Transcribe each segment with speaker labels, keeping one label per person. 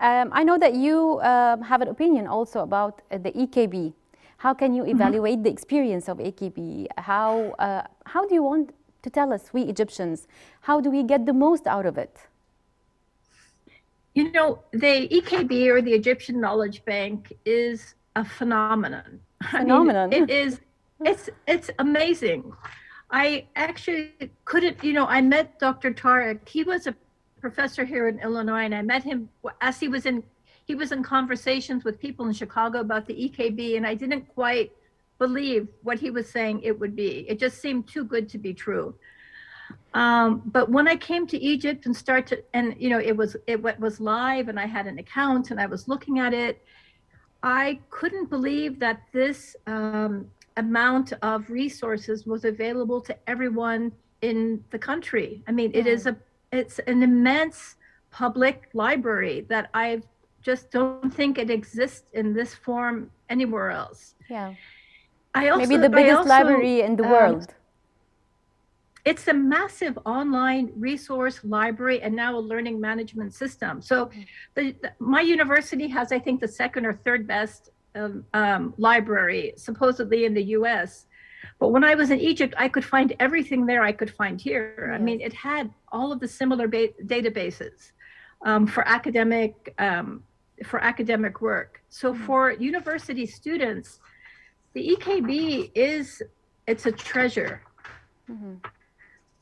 Speaker 1: I know that you have an opinion also about the EKB. How can you evaluate the experience of EKB? How do you want to tell us, we Egyptians, how do we get the most out of it?
Speaker 2: You know, the EKB, or the Egyptian Knowledge Bank, is a phenomenon.
Speaker 1: Phenomenon.
Speaker 2: I mean, it's amazing. I actually couldn't, you know, I met Dr. Tariq. He was a professor here in Illinois, and I met him as he was in conversations with people in Chicago about the EKB, and I didn't quite believe what he was saying it would be. It just seemed too good to be true. But when I came to Egypt and you know, it was live, and I had an account, and I was looking at it, I couldn't believe that this amount of resources was available to everyone in the country. I mean, it's an immense public library that I just don't think it exists in this form anywhere else.
Speaker 1: Yeah. Maybe the biggest library in the world.
Speaker 2: It's a massive online resource library and now a learning management system. So my university has, I think, the second or third best library, supposedly in the US. But when I was in Egypt, I could find everything there I could find here. Yes. I mean, it had all of the similar databases for academic work. So for university students, the EKB it's a treasure.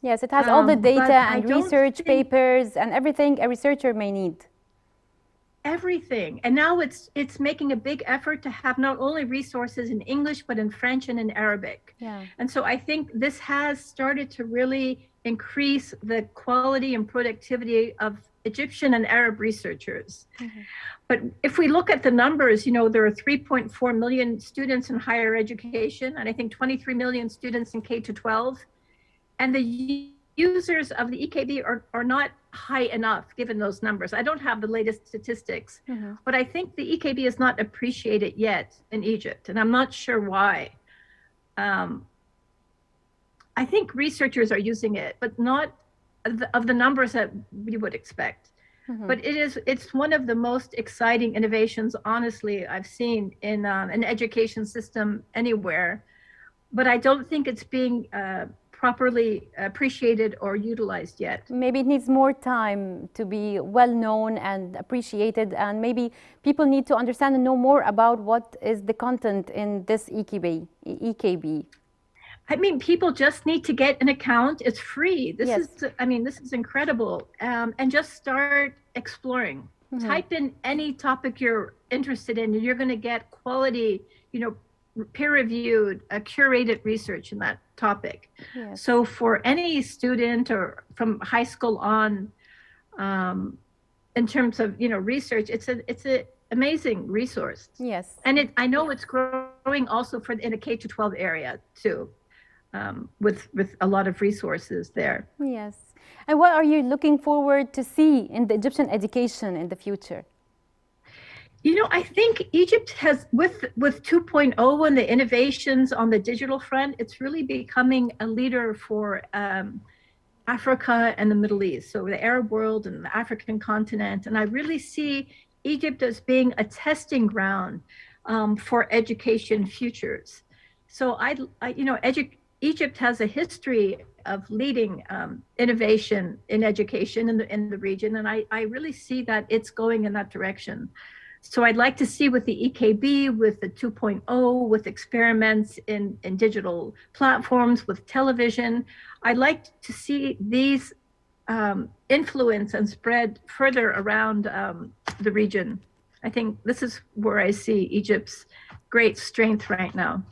Speaker 1: Yes, it has all the data and research papers and everything a researcher may need.
Speaker 2: Everything. And now it's making a big effort to have not only resources in English, but in French and in Arabic.
Speaker 1: Yeah.
Speaker 2: And so I think this has started to really increase the quality and productivity of Egyptian and Arab researchers. But if we look at the numbers, you know, there are 3.4 million students in higher education, and I think 23 million students in K-12. And the users of the EKB are not high enough, given those numbers. I don't have the latest statistics, but I think the EKB is not appreciated yet in Egypt, and I'm not sure why. I think researchers are using it, but not of the numbers that we would expect. But it's one of the most exciting innovations, honestly, I've seen in an education system anywhere. But I don't think it's being properly appreciated or utilized yet.
Speaker 1: Maybe it needs more time to be well known and appreciated, and maybe people need to understand and know more about what is the content in this EKB.
Speaker 2: I mean, people just need to get an account. It's free. This is incredible. And just start exploring. Type in any topic you're interested in, and you're going to get quality, you know, peer-reviewed, curated research in that topic.
Speaker 1: Yes.
Speaker 2: So for any student or from high school on, in terms of, you know, research, it's an amazing resource.
Speaker 1: Yes.
Speaker 2: And I know it's growing also in the K-12 area too, with a lot of resources there.
Speaker 1: Yes. And what are you looking forward to see in the Egyptian education in the future?
Speaker 2: You know, I think Egypt has, with 2.0 and the innovations on the digital front, it's really becoming a leader for Africa and the Middle East, so the Arab world and the African continent. And I really see Egypt as being a testing ground for education futures. So Egypt has a history of leading innovation in education in the region, and I really see that it's going in that direction. So I'd like to see with the EKB, with the 2.0, with experiments in digital platforms, with television, I'd like to see these influence and spread further around the region. I think this is where I see Egypt's great strength right now.